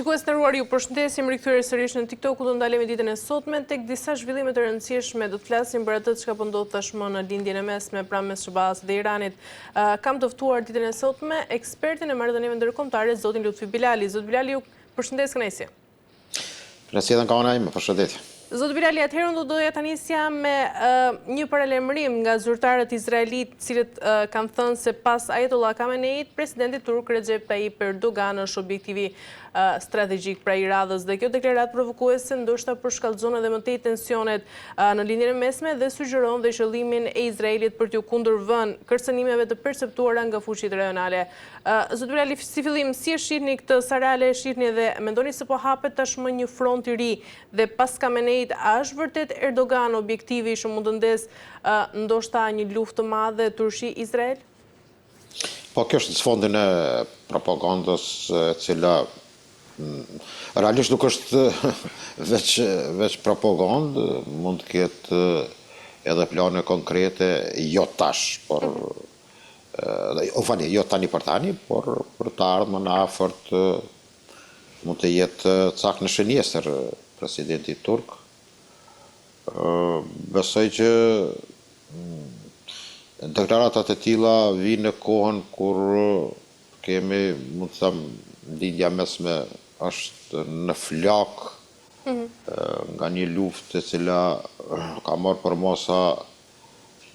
Shikues të nderuar, ju përshëndesim, rikthyer sërish në TikTok, ku do ndalemi ditën e sotme tek disa zhvillime të rëndësishme. Do të flasim për atë çka po ndodh tashmë në lindjen e mesme pranë mes SBA-s dhe Iranit. Kam të ftuar ditën e sotme ekspertin e marrëdhënieve ndërkombëtare, zotin Lutfi Bilali. Zot Bilali, ju përshëndes kënaqësi. Kënaqësia ka ime, përshëndetje. Zot Bilali, atëherë do doja ta nisja me një paralajmërim nga zyrtarët izraelit, cilët kanë thënë se pas Ayatollah Khameneit, presidenti turk Recep Tayyip Erdogan është objektivi strategjik pra i radhës, dhe kjo deklaratë provokuese ndoshta përshkallëzon edhe më tej tensionet në lindjen e mesme dhe sugjeron dhe qëllimin e Izraelit për t'u kundërvënë kërcënimeve të perceptuara nga fuqitë rajonale. Zot Bilali, si fillim, si e shihni këtë sarale, e shihni dhe mendoni se po hapet tashmë një front i ri dhe pas Khameneit, a është vërtet Erdogan objektivi që mund të ndes ndoshta një luftë të madhe Turqi-Izrael? Po, kjo është në sfondin e propagandës e cila realisht nuk është veç propagandë, mund të ketë edhe plane konkrete, jo tash, por jo tani për tani, por për të ardhmen në afërt mund të jetë cak në shënjesër presidenti turk. Besoj që deklaratat e tilla vinë në kohën kur kemi, mund të them, lindja mesme është në flak nga një luftë e cila ka marrë përmosa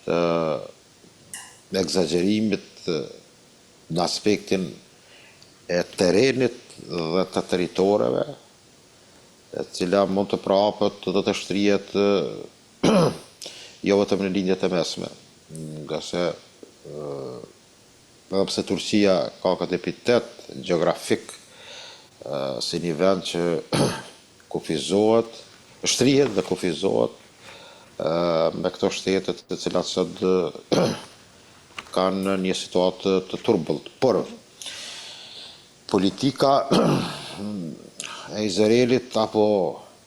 të egzagerimit në aspektin e terrenit dhe të territoreve, e cila mund të prapët dhe të shtrihet jo vetëm në lindjet e mesme, nga se edhe pse Turqia ka këtë epitet gjeografik si një vend që kufizohet, shtrihet dhe kufizohet me këto shtetet të cilat sot kanë një situatë të turbullt. Por politika e Izraelit apo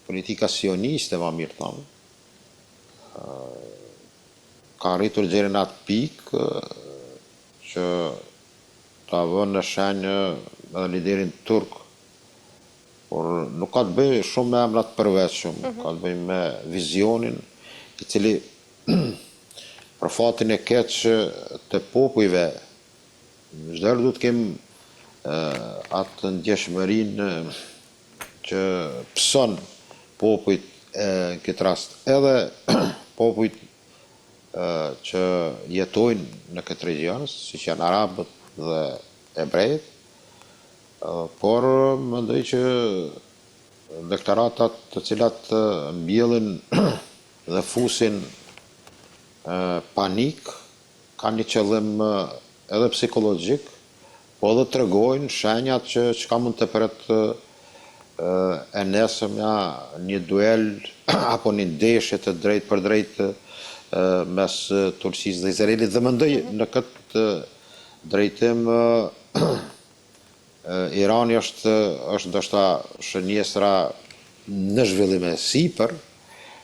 politika sioniste, më mirë thamë, ka arritur deri në atë pikë që ta vënë në shenjë edhe liderin turk, por nuk ka të bëjë shumë me emrat përveçshëm, ka të bëjë me vizionin i cili për fatin e keq të popujve çdo herë duhet të kemi atë ndjeshmërinë që pson popujt në këtë rast, edhe popujt që jetojnë në këtë region, siç janë arabët dhe ebrejt, por mendoj që deklaratat të cilat mbjellin dhe fusin panik kanë një qëllim edhe psikologjik, po edhe tregojnë shenjat që çka mund të pret e nesërmja një duel apo një ndeshje të drejtë për drejtë mes Turqisë dhe Izraelit, dhe mendoj në këtë drejtim Irani është ndoshta shënjestra në zhvillime sipër,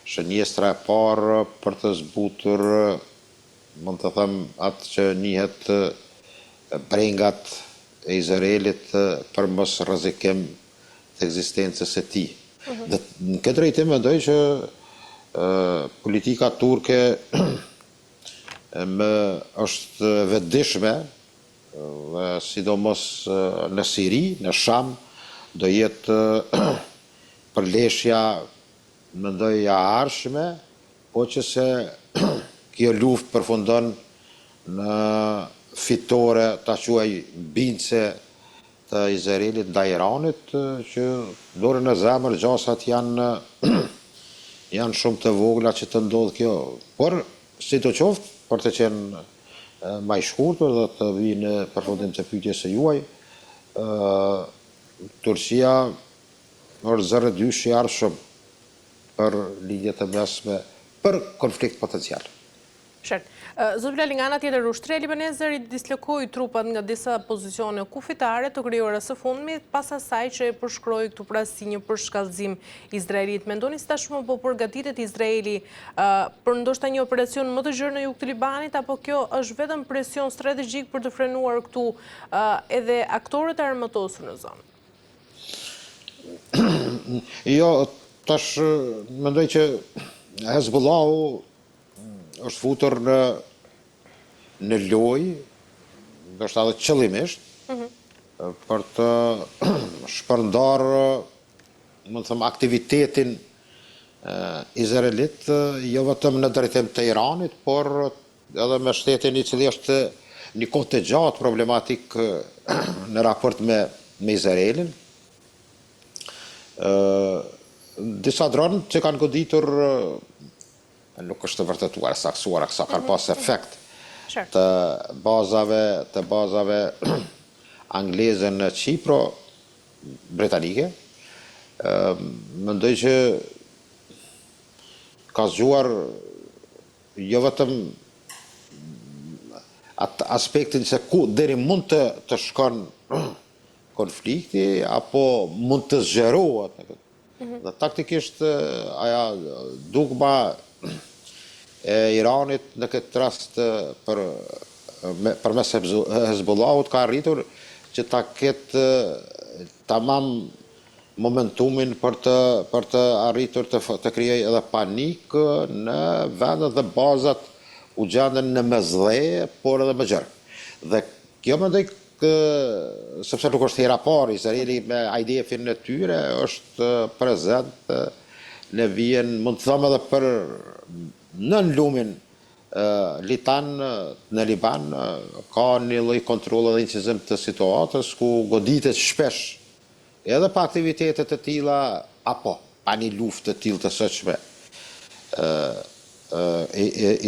shënjestra e parë për të zbutur, mund të them, atë që njihet brengat e Izraelit për mos rrezikim të ekzistencës së tij. Dhe në këtë drejtim mendoj që politika turke është vetëdijshme, dhe sidomos në Siri, në Sham, do jetë përleshja, mendoj, e arshme, po që se kjo luftë përfundon në fitore, ta quaj bindse të Izraelit ndaj Iranit, që dorën e zemër gjasat janë shumë të vogla që të ndodhë kjo. Por, si të qoftë, për të qenë ma i shkurtër dhe të vinë në përfundim të pyetjes së juaj, Turqia është zërë dysh i arshëm për lindjet e mesme, për konflikt potencial. Zot Bilali, nga ana tjetër, ushtria libaneze dislokoi trupat nga disa pozicione kufitare të krijuara së fundmi, pas asaj që e përshkroi këtu pra si një përshkallëzim Izraelit. Mendoni se tashmë po përgatitet Izraeli për ndoshta një operacion më të gjerë në jug të Libanit, apo kjo është vetëm presion strategjik për të frenuar këtu edhe aktorët e armatosur në zonë? Jo, tash mendoj që Hezbollahu është futur në lojë, ndoshta edhe qëllimisht, për të shpërndarë, më të them, aktivitetin izraelit, jo vetëm në drejtim të Iranit, por edhe me shtetin I cili është një kohë të gjatë problematik në raport me Izraelin. Disa dronë që kanë goditur, nuk është të vërtetuar, saksuar, sa kanë pas efekt të bazave angleze në Qipro, britanike. Mendoj që ka zgjuar jo vetëm atë aspektin se ku deri mund të shkon konflikti, apo mund të zgjerohet. Dhe taktikisht aja dugma e Iranit në këtë rast përmes Hezbollahut ka arritur që ta ketë tamam momentumin për të arritur të krijojë edhe panik në vendet dhe bazat u gjenden në mesdhe, por edhe më gjerë. Dhe kjo mendoj sepse nuk është hera parë, Izraeli me IDF-in në tyre është prezent në vijën, mund të them edhe për nën lumin litan në Liban, ka një lloj kontrolli dhe incizim të situatës ku goditet shpesh edhe pa aktivitetet të tilla apo pa një luftë të tillë të sëqme.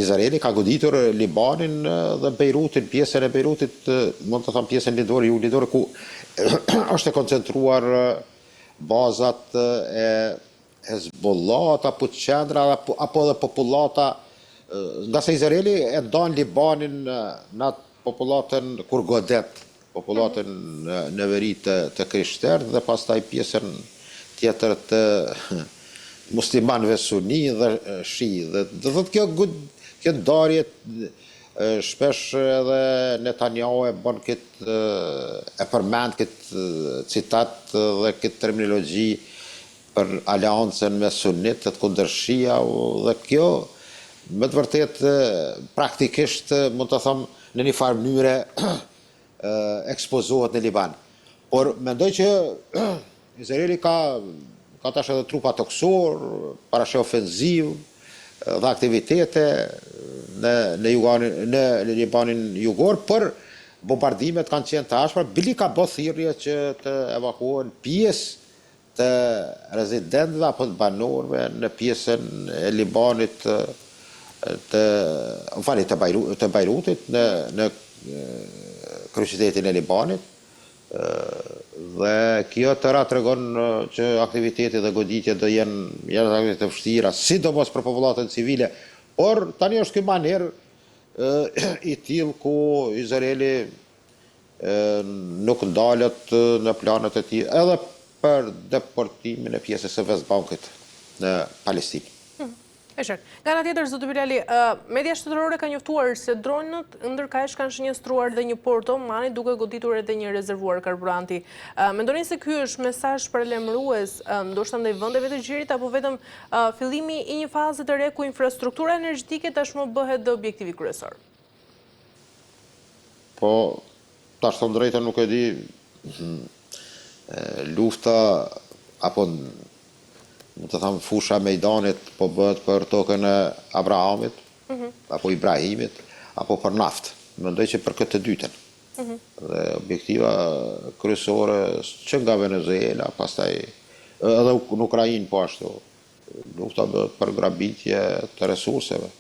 Izraeli ka goditur Libanin dhe Beirutin, pjesën e Beirutit, mund të them pjesën lidore, ku është e koncentruar bazat e Hezbollah apo qendra apo edhe popullata, nga se Izraeli e don Libanin në atë popullatën kur godet, popullatën në veri të krishterë dhe pastaj pjesën tjetër të muslimanëve suni dhe shi. Dhe kjo ndarje shpesh edhe Netanyahu e bën e përmend këtë citat dhe këtë terminologji për aleancën me sunitët kundër shia, dhe kjo me të vërtet praktikisht mund të them në një farë mënyre ekspozohet në Liban. Por mendoj që Izraeli ka tash edhe trupa toksor, parashe ofenziv dhe aktivitete në Libanin jugor, për bombardimet kanë qenë të ashpra, bili ka bë thirrje që të evakuohen pjesë të rezidentëve apo të banorëve në pjesën e Libanit të Beirutit, në kryeqytetin e Libanit, dhe kjo tëra tregon që aktiviteti dhe goditja do jenë të vështira, sidomos për popullatën civile, por tani është ky maner I tillë ku Izraeli nuk ndalet në planet e tij edhe për deportimin e pjesës së Vestbankut në Palestinë. E qartë. Nga ana tjetër, zoti Bilali, media shtetërore ka njoftuar se dronët ndërkaq kanë shënjestruar dhe një port Omani duke goditur edhe një rezervuar karburanti. Mendoni se ky është mesazh paralajmërues ndoshta ndaj vendeve të gjirit, apo vetëm fillimi I një faze të re ku infrastruktura energjetike tashmë bëhet dhe objektivi kryesor? Po, tash të drejtën nuk e di, lufta apo më të thamë fusha mejdanit po bëhet për tokën e Abrahamit, apo Ibrahimit, apo për naftë. Mendoj që për këtë të dytën. Dhe objektiva kryesore që nga Venezuela, pastaj edhe në Ukrainë po ashtu. Lufta bëhet për grabitje të resurseve,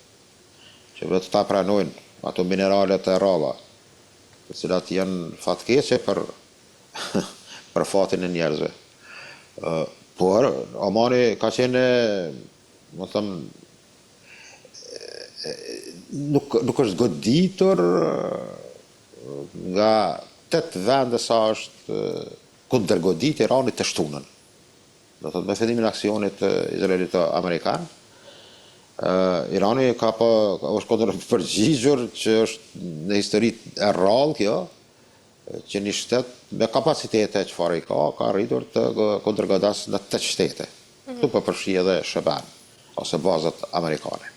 që vetë ta pranojnë ato mineralet e rralla, të cilat janë fatkeqe për fatin e njerëzve. Por Omani ka qenë, më thëmë, nuk është goditur nga 8 vende sa është kundërgodit Iranit të shtunën. Do thot me fillimin e aksionit Izraelit Amerikan, Irani është kundërpërgjigjur, që është në histori e rrallë kjo, që një shtet me kapacitete që farë i ka rritur të kundërgodas në 8 shtete. Këtu përfshi edhe Shëban, ose bazat amerikane.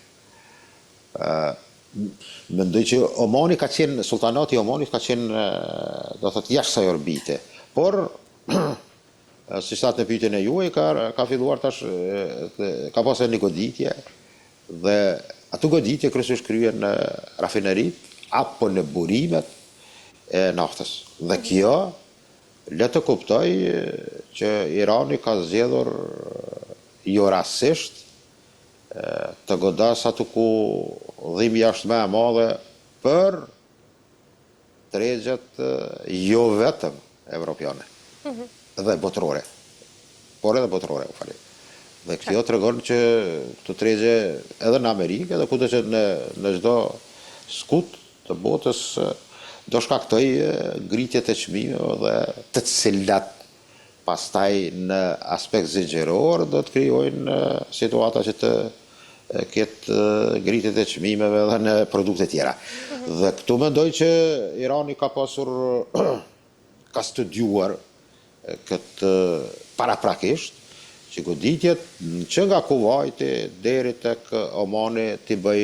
Mendoj që Omani ka qenë, sultanati i Omanit ka qenë, do thotë, jashtë kësaj orbite. Por, si sa në pyetjen e juaj, ka filluar tash, ka pasur një goditje, dhe ato goditje kryesisht kryen në rafinerit apo në burimet e naftës. Dhe kjo le të kuptoj që Irani ka zgjedhur jo rastësisht të godas aty ku dhimbja është më e madhe për tregjet jo vetëm evropiane dhe botërore, por edhe botërore, u fali. Dhe kjo tregon që këto tregje edhe në Amerikë, edhe kudo që në çdo skut të botës do shkaktoj ngritjet e çmimeve dhe të cilat pastaj në aspekt zgjeror do të krijojnë situata që të ketë ngritjet e çmimeve dhe në produkte tjera. Dhe këtu mendoj që Irani ka pasur ka studiuar këtë paraprakisht që goditjet që nga Kuvajti deri tek Omani t'i bëj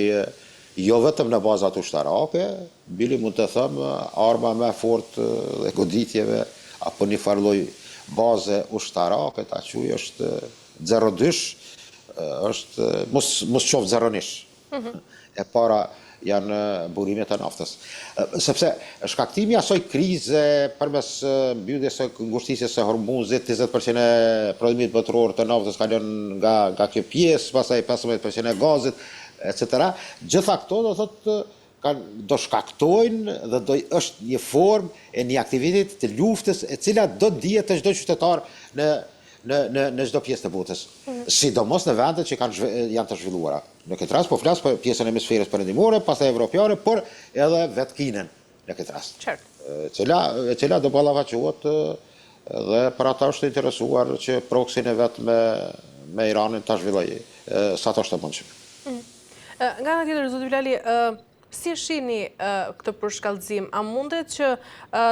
jo vetëm në bazat ushtarake, bili mund të them arma më fort dhe goditjeve apo një farë lloj baze ushtarake, ta quaj është 02, është mos qoftë 0-1. E para janë burimet e naftës. Sepse shkaktimi i asaj krize përmes mbylljes së ngushtisjes së Hormuzit, 20% e prodhimit botëror të naftës kalon nga kjo pjesë, pastaj 15% e gazit, etc. Gjitha këto do thotë do shkaktojnë dhe do është një formë e një aktivitet të luftës e cila do dihet të çdo qytetar në çdo pjesë të botës. Sidomos në vendet që janë të zhvilluara. Në këtë rast po flas për pjesën e hemisferës perëndimore, pastaj evropiane, por edhe vetë Kinën në këtë rast. E cila do ballafaqohet dhe për ata është interesuar që proksin e vet me Iranin ta zhvillojë sa të është e mundshme. Nga ana tjetër, zoti Bilali, si shihni këtë përshkallëzim? A mundet që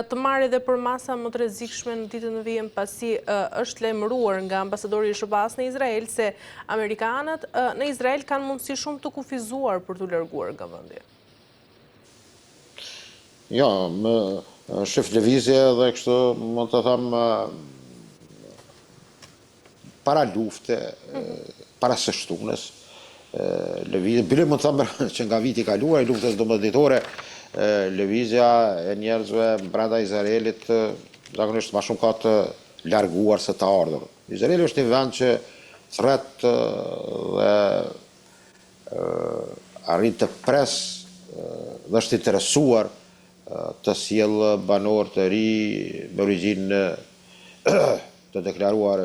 të marrë edhe për masa më të rrezikshme në ditën e vijim, pasi është lajmëruar nga ambasadori i SBA-s në Izrael se amerikanët në Izrael kanë mundësi shumë të kufizuar për të larguar nga vendi? Jo, më shef lëvizje dhe kështu mund të them para lufte, para së shtunës, lëvizje, bile mund të thëmë që nga viti kaluar i luftës domosdoshmëritore, lëvizja e njerëzve brenda Izraelit zakonisht më shumë ka të larguar se të ardhur. Izraeli është një vend që thret dhe arrin të pres dhe është interesuar të sjellë banor të ri me origjinë të deklaruar,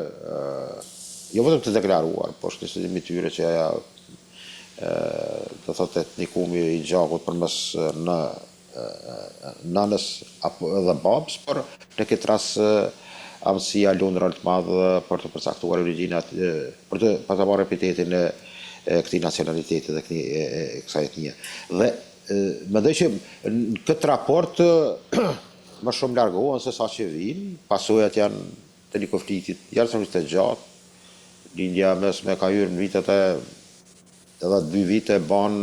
jo vetëm të deklaruar, por është një tyre që aja do thotë etnikumi i gjakut përmes nënës dhe babës, por në këtë rast amësia lund rol të madh për të përcaktuar origjinat, për të marrë epitetin e këtij nacionaliteti dhe kësaj etnie. Dhe mendoj që në këtë raport më shumë largohen se sa që vinë, pasojat janë të një konfliktit jashtëzakonisht të gjatë. Lindja mesme ka hyrë në vitet edhe 2 vite ban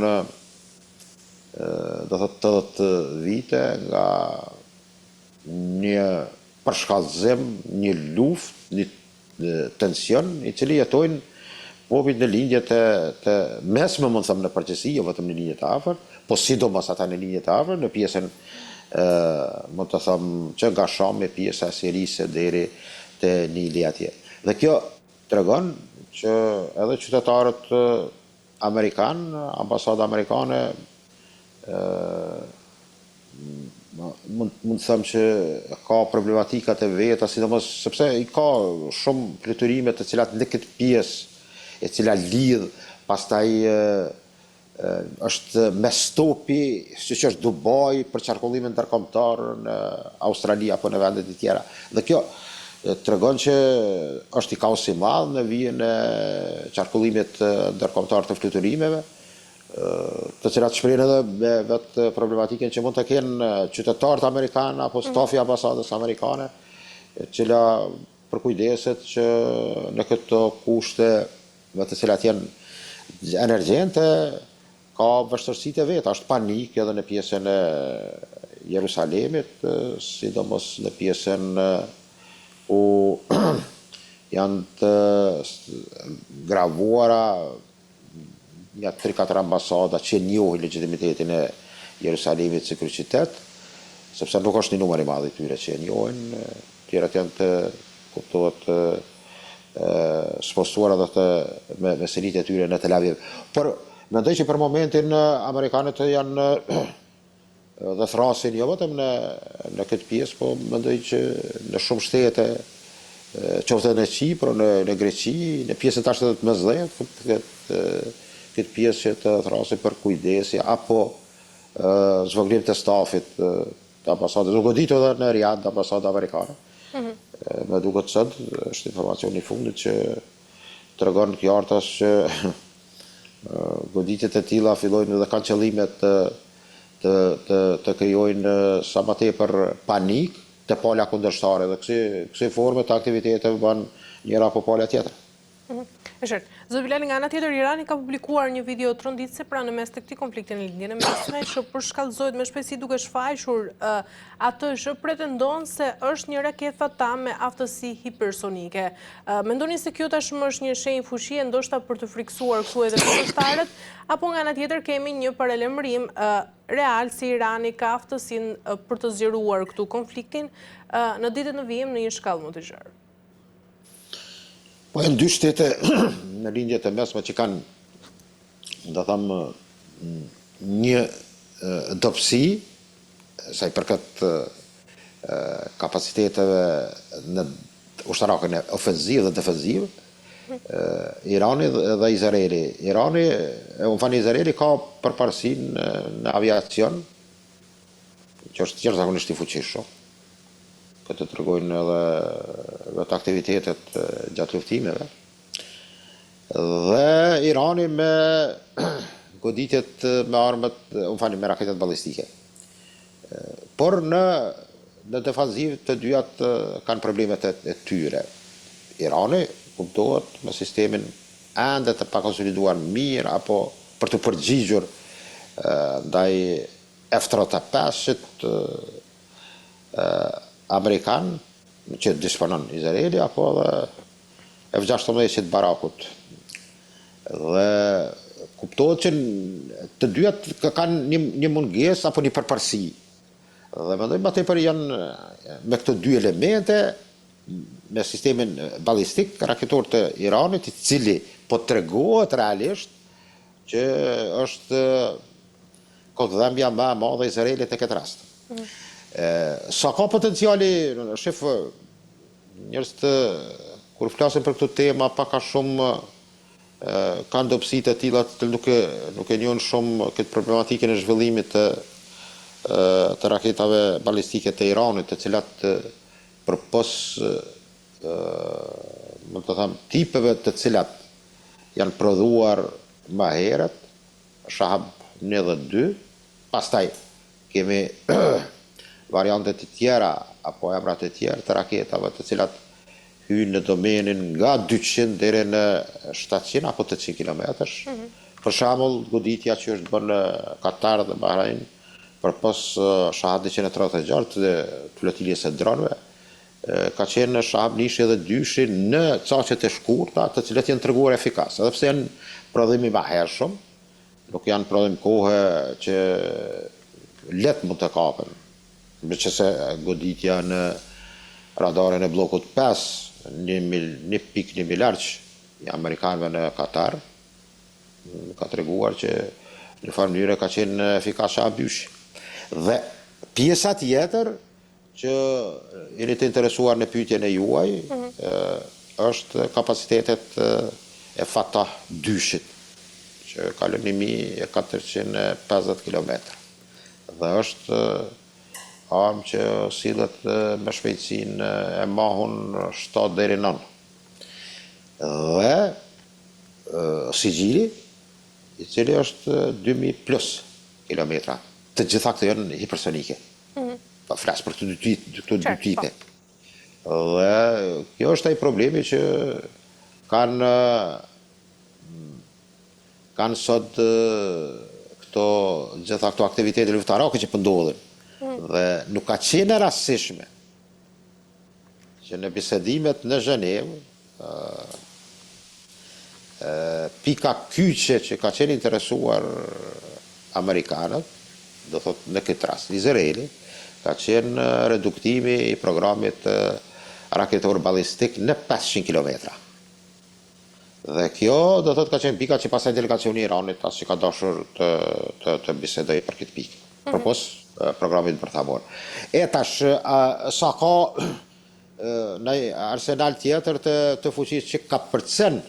do thotë 80 vite nga një përshkallëzim, një luftë, një tension i cili jetojnë popujt në lindje të mesme, mund të them në përgjithësi, jo vetëm në linje të afërt, po sidomos ata në linje të afërt, në pjesën mund të them që nga Shami, pjesa e Sirisë deri te Nili atje. Dhe kjo tregon që edhe qytetarët amerikan, ambasada amerikane, mund të them që ka problematikat e veta, sidomos sepse i ka shumë fluturime të cilat në këtë pjesë e cila lidh pastaj është me stopi, siç është Dubai për qarkullimin ndërkombëtar në Australi apo në vende të tjera. Dhe kjo tregon që është i kaos i madh në vijën e qarkullimit ndërkombëtar të fluturimeve, të cilat shprehin edhe me vetë problematiken që mund të kenë qytetarët amerikanë apo stafi ambasadës amerikane, e cila përkujdeset që në këto kushte me të cilat janë emergjente, ka vështërsitë e vetë, është panik edhe në pjesën e Jerusalemit, sidomos në pjesën ku janë të gravuara nga 3-4 ambasada që njohin legitimitetin e Jerusalemit si kryeqytet, sepse nuk është një numër i madh i tyre që e njohin, tjerat janë të kuptohet spostuara me selitë e tyre në Tel Aviv. Por mendoj që për momentin amerikanët janë dhe thrasin jo vetëm në këtë pjesë, po mendoj që në shumë shtete, qoftë në Kipër, në Greqi, në pjesën tash të mesdhejt, këtë pjesë që të thrasin për kujdesi apo zvogëlim të stafit të ambasadës. Nuk godito edhe në Riyadh të ambasadë amerikane. Me duket sot, është informacioni i fundit që tregon qartas që goditjet e tilla fillojnë dhe kanë qëllimet të krijojnë sa më tepër panik të pala kundërshtare dhe kësaj forme të aktiviteteve bën njëra apo pala tjetër. E qartë. Zoti Bilali, nga ana tjetër, Irani ka publikuar një video tronditëse pra në mes të këtij konflikti në lindjen e mesme, që përshkallëzohet me shpejtësi duke shfaqur atë që pretendon se është një raketë Fatam me aftësi hipersonike. Mendoni se kjo tashmë është një shenjë fuqie ndoshta për të friksuar këtu edhe kundërshtarët, apo nga ana tjetër kemi një paralajmërim real se Irani ka aftësinë për të zgjeruar këtu konfliktin në ditët në vijim në një shkallë më të gjerë? Po janë dy shtete në lindjet e mesme që kanë, do thëmë, një dobësi, sa i përket kapaciteteve në ushtarakën e ofenziv dhe defenziv, Irani dhe Izraeli. Izraeli ka përparësin në aviacion, që është jashtëzakonisht i fuqishëm. Këtë të tregojnë edhe të aktivitetet gjatë luftimeve. Dhe Irani me goditjet me armët, me raketet ballistike. Por në defensiv të dyat kanë problemet e tyre. Irani kuptohet me sistemin ende të pakonsoliduar mirë apo për të përgjigjur ndaj F-35-it Amerikan, që disponon Izraeli, apo dhe F-16 Barakut. Dhe kuptohet që të dyat kanë një mungesë apo një përparësi. Dhe mendoj më tepër janë me këto dy elemente, me sistemin ballistik raketor të Iranit, i cili po tregohet realisht që është kodhëdhëmbja më e madhe e Izraelit në këtë rast. Sa ka potenciali, shef, njerëz kur flasin për këtë tema pak a shumë kanë dobësi të tilla që nuk e njohin shumë këtë problematikën e zhvillimit të raketave ballistike të Iranit, të cilat përpos më të them tipeve të cilat janë prodhuar më herët, Shahab 1 dhe 2, pastaj kemi variantet të tjera apo emrat e tjerë të raketave të cilat hyjnë në domenin nga 200 deri në 700 apo 800 kilometrash. Për shembull, goditja që është bërë në Katar dhe Bahrain përpos Shahab 136 të flotiljes së dronëve, ka qenë në Shahab 1 dhe 2 në caqet e shkurta, të cilat janë treguar efikas, edhe pse janë prodhimi më hershëm, nuk janë prodhim kohe që letë mund të kapen. Meqense goditja në radarin e bllokut 5, 1.1 larg i amerikanëve në Katar, ka treguar që në farë mënyrë ka qenë efikas Shahab 2. Dhe pjesa tjetër që jeni të interesuar në pyetjen e juaj, është kapacitetet e Fatah 2-shit, që kalon 1450 km. Dhe është armë që sillet me shpejtësinë e mahun 7 deri 9. Dhe sigjili i cili është 2000 plus kilometra. Të gjitha këto janë hipersonike. Pa flas për këto dy tipe. Dhe kjo është ai problemi që kanë sot gjitha këto aktivitete luftarake që pëndodhin. Dhe nuk ka qenë e rastësishme që në bisedimet në Zhenevë pika kyçe që ka qenë interesuar Amerikanët, do thot në këtë rast, Izraeli, ka qenë reduktimi i programit raketor balistik në 500 kilometra. Dhe kjo do thot ka qenë pika që pasaj delegacioni i Iranit as që ka dashur të bisedoj për këtë pikë. Propos programit bërthamor. E tash, sa ka në arsenal tjetër të fuqisë që ka përcen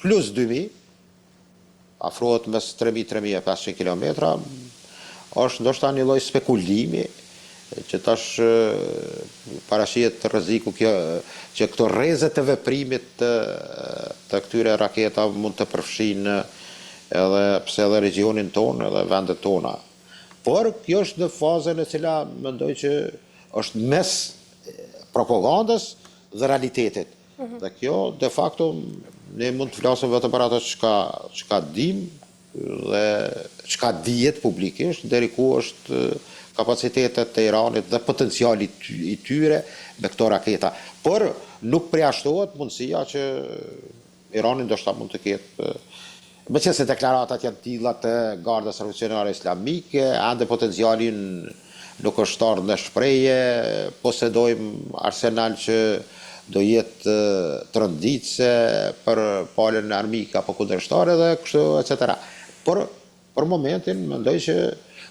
plus 2000, afrohet mes 3000-3500 kilometra, është ndoshta një lloj spekulimi që tash parashihet rreziku që këto rreze të veprimit të këtyre raketa mund të përfshinë edhe regionin tonë edhe vendet tona. Por kjo është në fazën e cila mendoj që është mes propagandës dhe realitetit. Dhe kjo de facto ne mund të flasim vetëm për ato çka dim dhe çka dihet publikisht, deri ku është kapacitetet e Iranit dhe potenciali i tyre me këto raketa. Por nuk përjashtohet mundësia që Irani ndoshta mund të ketë, meqense deklaratat janë tilla të Gardës Revolucionare Islamike, ende potencialin nuk është ardhur në shprehje, posedojmë arsenal që do jetë të rënditse për palën armike apo kundërshtare dhe kështu etc. Por për momentin mendoj që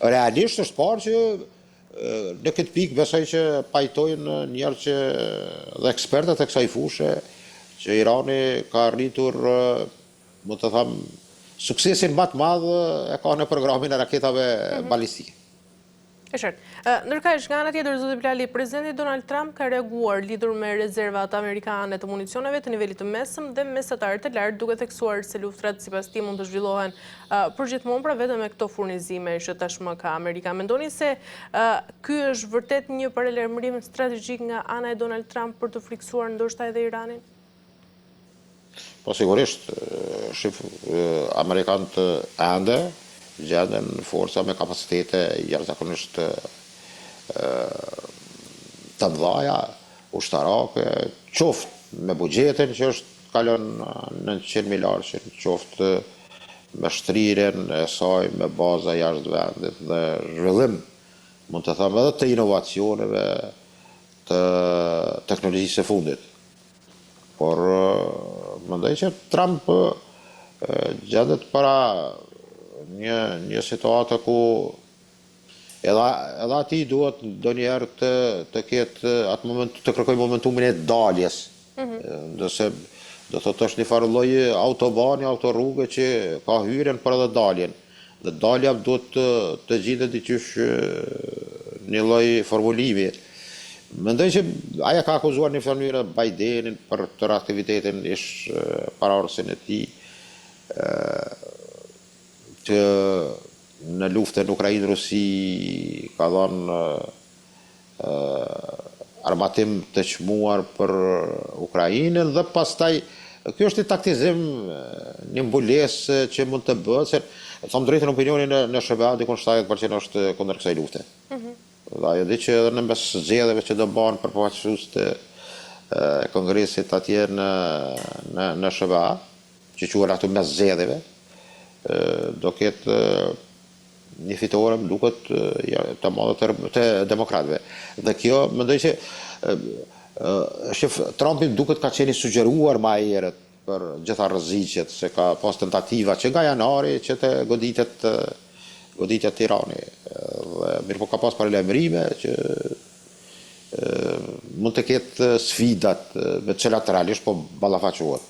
realisht është parë që në këtë pikë besoj që pajtojnë njerëz që dhe ekspertët e kësaj fushë që Irani ka arritur, mund të them, suksesin më të madh e ka në programin e raketave balistike. E qartë. Ndërkaq nga ana tjetër, zoti Bilali, presidenti Donald Trump ka reaguar lidhur me rezervat amerikane të municioneve të nivelit të mesëm dhe mesatar të lartë, duke theksuar se luftrat sipas tij mund të zhvillohen përgjithmonë pra vetëm me këto furnizime që tashmë ka Amerika. Mendoni se ky është vërtet një paralajmërim strategjik nga ana e Donald Trump për të friksuar ndoshta edhe Iranin? Po sigurisht, amerikanët ende gjenden forca me kapacitete jashtëzakonisht të mëdha, ushtarake, qoftë me buxhetin që është kalon 900 miliardë, qoftë me shtrirjen e saj me baza jashtë vendit dhe zhvillim, mund të them edhe të inovacioneve të teknologjisë së fundit. Por mendoj që Trump gjendet para një situatë ku edhe ati duhet ndonjëherë të ketë atë moment, të kërkoj momentumin e daljes. Nëse do thotë është një farë lloj autobani, autorrugë që ka hyrjen për edhe daljen. Dhe dalja duhet të gjendet diçysh një lloj formulimi. Mendoj që aja ka akuzuar në mënyrë Bidenin për të aktivitetin ish paraardhësin e tij që në luftën Ukrainë-Rusi ka dhënë armatim të çmuar për Ukrainën dhe pastaj kjo është një taktizim, një mbulesë që mund të bëhet, se them drejtën opinionin në SBA dikon 70% është kundër kësaj lufte. Dhe ajo di që edhe në mes zgjedhjeve që do bëhen përfaqësues të Kongresit atje në SBA, që quhen ato mes zgjedhjeve, do ketë një fitore më duket të madhe të demokratëve. Dhe kjo mendoj që shef Trumpi duket ka qenë sugjeruar më herët për gjitha rreziqet se ka pas tentativa që nga janari që të goditet Tirani. Mirë po ka pas paralajmërime që mund të ketë sfidat me të cilat realisht po ballafaqohet.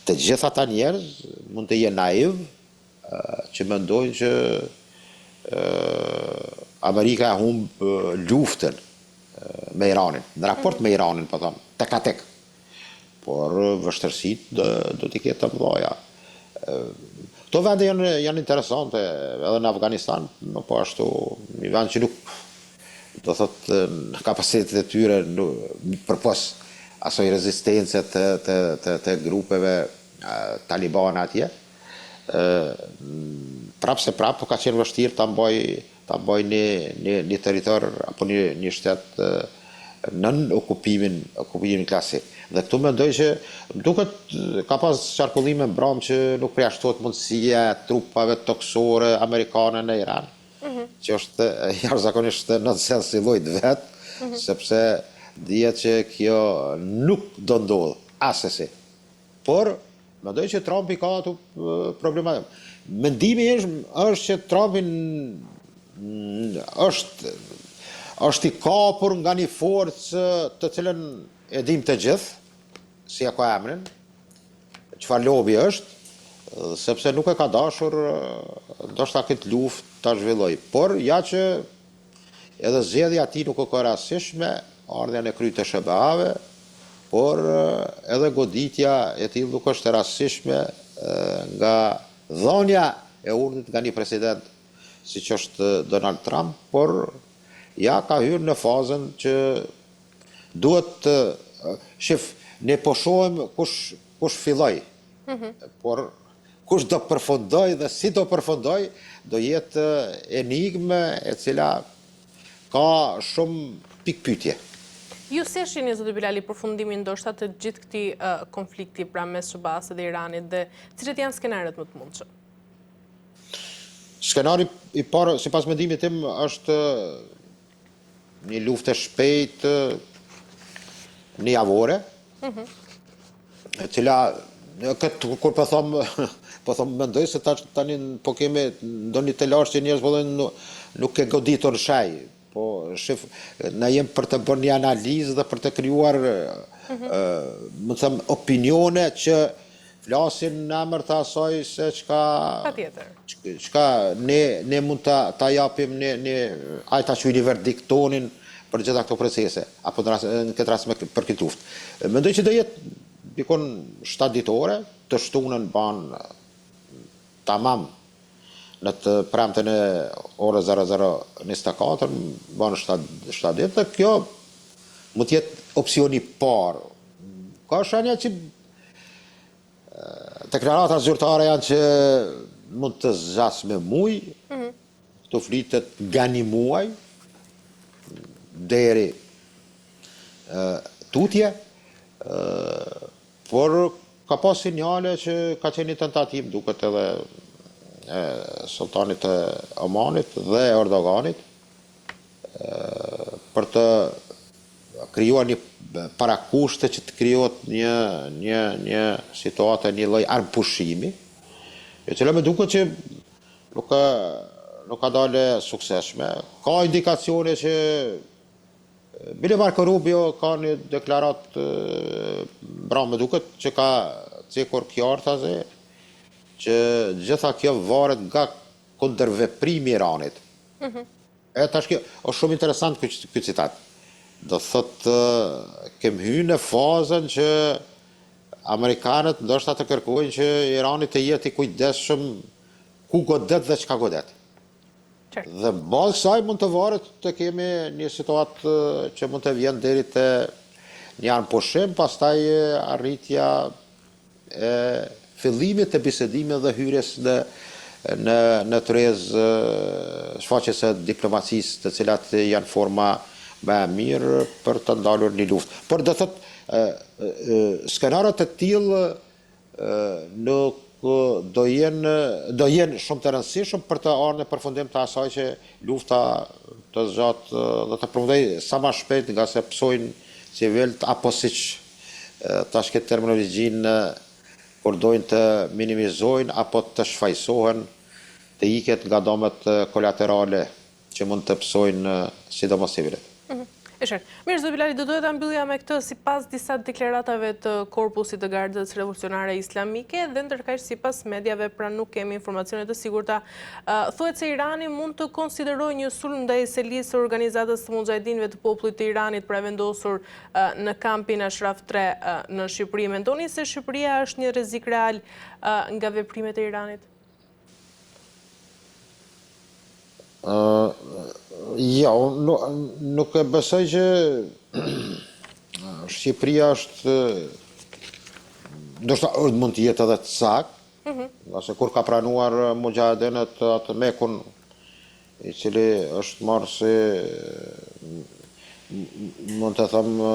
Të gjitha ata njerëz mund të jenë naiv që mendojnë që Amerika humb luftën me Iranin, në raport me Iranin, po them, tek a tek. Por vështirësitë do t'i ketë të mëdha. Këto vende janë interesante, edhe në Afganistan, po ashtu, një vend që nuk, do thot, në kapacitetet e tyre, përpos asoj rezistence të grupeve talibane atje, prapë se prapë, ka qenë vështirë ta mboj një territor apo një shtet nën okupimin klasik. Dhe këtu mendoj që duket ka pas qarkullime mbrëm që nuk përjashtohet mundësia trupave toksore amerikane në Iran, që është jashtëzakonisht nonsens i llojit vet, sepse dihet që kjo nuk do ndodhë asesi. Por mendoj që Trumpi ka ato problema. Mendimi është që Trumpi është i kapur nga një forcë të cilën e dim të gjithë, si e ka emrin, çfarë lobi është, sepse nuk e ka dashur ndoshta këtë luftë ta zhvilloj. Por ja që edhe zgjedhja e tij nuk ka rastishme, ardhja në krye të SBA-ve, por edhe goditja e tij nuk është e rastishme nga dhënia e urdhit nga një president siç është Donald Trump, por ja ka hyrë në fazën që duhet shif, ne po shohim kush filloi, por kush do përfundoj dhe si do përfundoj, do jetë enigme e cila ka shumë pikpyetje. Ju si e shihni, zoti Bilali, përfundimin ndoshta të gjithë këtij konflikti pra mes SBA-s dhe Iranit dhe cilët janë skenarët më të mundshëm? Skenari i parë, sipas mendimit tim, është një luftë e shpejtë, një javore, e cila këtë kur po them mendoj se tani po kemi ndonjë të lashtë që njerëz vëllën nuk e goditur shaj, po shif na jem për të bërë një analizë dhe për të krijuar më them opinione që flasin në emër të asaj se çka ne mund ta japim ai ta quajë verdiktonin për gjitha këto procese, apo në këtë rast për këtë luftë. Mendoj që do jetë dikon 7 ditore, të shtunën ban tamam në të premten e orës 00:24, ban 7 ditë, dhe kjo mund të jetë opsioni i parë. Ka shenja që deklaratat zyrtare janë që mund të zgjasë me muaj, të flitet nga një muaj deri tutje, por ka pas sinjale që ka qenë një tentativë, duket edhe sultanit të Omanit dhe Erdoganit për të krijuar një parakushte që të krijohet një situatë, një lloj armpushimi, e cila më duket që nuk ka dalë suksesshme. Ka indikacione që bile Marco Rubio ka një deklarat pra më duket që ka cekur qartaze që gjitha kjo varet nga kundërveprimi i Iranit. E tash kjo është shumë interesant ky citat. Do thotë kemi hyrë në fazën që amerikanët ndoshta të kërkojnë që Irani të jetë i kujdesshëm ku godet dhe çka godet. Dhe bazë kësaj mund të varet të kemi një situatë që mund të vjen deri te një armpushim, pastaj arritja e fillimit të bisedimit dhe hyrjes në tërez shfaqjes së diplomacisë, të cilat janë forma më e mirë për të ndalur një luftë. Por do thotë skenaret të tillë nuk do jenë shumë të rëndësishëm për të ardhur në përfundim të asaj që lufta të zgjatë dhe të përfundojë sa më shpejt, nga se psojnë civilët, apo siç tash këtë terminologjinë kur dojnë të minimizojnë apo të shfaqsohen, të iket nga dëmet kolaterale që mund të psojnë sidomos civilët. Mirë, zoti Bilali, do doja ta mbyllja me këtë sipas disa deklaratave të Korpusit të Gardës Revolucionare Islamike dhe ndërkaq sipas mediave, pra nuk kemi informacione të sigurta, thuhet se Irani mund të konsiderojë një sulm ndaj selisë së organizatës së Mujahedinëve të popullit të Iranit për vendosur në kampin Ashraf 3 në Shqipëri. Mendoni se Shqipëria është një rrezik real nga veprimet e Iranit? Ja, unë nuk e besoj që Shqipëria është, ndoshta mund të jetë edhe të saktë, ose kur ka pranuar Mujahedinët atë Mekun, i cili është marrë si, mund të thëmë,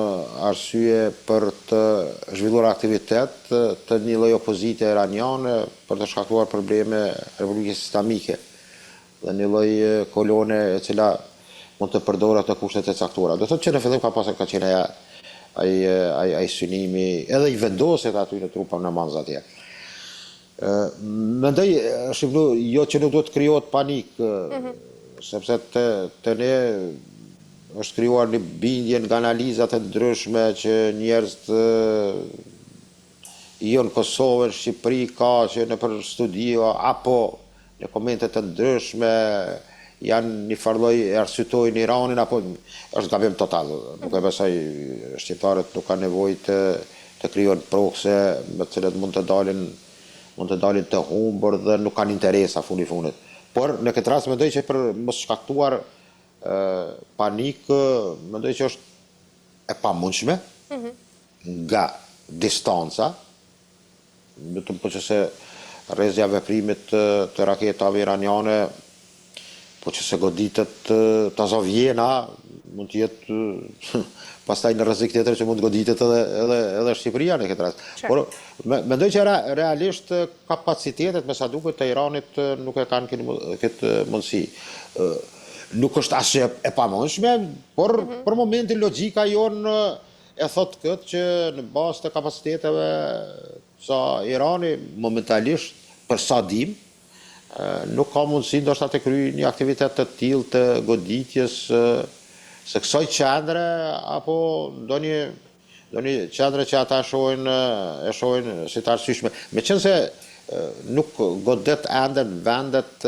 arsye për të zhvilluar aktivitet të një lloj opozite iraniane për të shkaktuar probleme Republikës Islamike dhe një lloj kolone e cila mund të përdorë ato kushtet e caktuara. Do thotë që në fillim ka qenë ai synimi, edhe i vendoset aty në trupa në manza atje. Mendoj, shqiplu, jo që nuk do të krijohet panik, sepse të ne është krijuar një bindje nga analizat e ndryshme që njerëzit jo në Kosovë, në Shqipëri ka që në për studio apo në komente të ndryshme janë një farloj e arsytojnë Iranin, apo është gabim total. Nuk e besoj, shqiptarët nuk kanë nevojë të krijojnë prokse me të cilët mund të dalin të humbur dhe nuk kanë interesa funi funit. Por në këtë rast mendoj që për mos shkaktuar panik, mendoj që është e pamundshme nga distanca, vetëm po që se rrezja veprimit të raketave iraniane, po që se goditet të Azovjena, mund të jetë pastaj në rrezik tjetër që mund të goditet edhe Shqipëria në këtë rast. Por mendoj që realisht kapacitetet me sa duket të Iranit nuk e kanë këtë mundësi. Nuk është asgjë e pamundshme, por për momentin logjika jonë e thot këtë që në bazë të kapaciteteve sa Irani momentalisht për sa dim nuk ka mundësi ndoshta të kryejë një aktivitet të tillë të goditjes së kësaj qendre apo ndonjë qendre që ata e shohin si të arsyeshme. Meqense nuk godet ende në vendet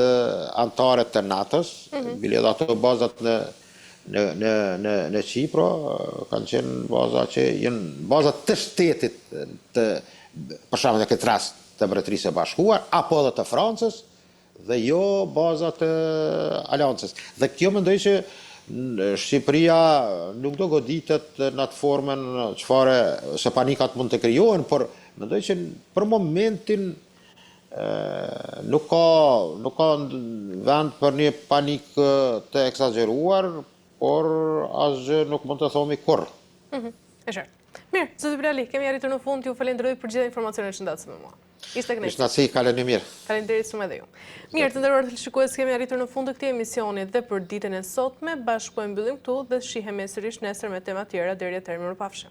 anëtare të NATO-s, bile edhe ato bazat në Qipro kanë qenë baza që janë bazat të shtetit për shembull në këtë rast të Mbretërisë së Bashkuar apo edhe të Francës dhe jo bazat të Aleancës. Dhe kjo mendoj që Shqipëria nuk do goditet në atë formën çfarë se panikat mund të krijohen, por mendoj që për momentin nuk ka vend për një panik të eksagjeruar, por asgjë nuk mund të thomi kurrë. E qartë. Mirë, zoti Bilali, kemi arritur në fund, ju falenderoj për gjitha informacionet që ndatës me mua. Ishte kënaqësi. Ishte kaleni mirë. Faleminderit shumë edhe ju. Mirë, të nderuar teleshikues, kemi arritur në fund të këtij emisioni dhe për ditën e sotme bashkojmë mbyllim këtu dhe shihemi sërish nesër me tema tjera deri atëherë, mirupafshim.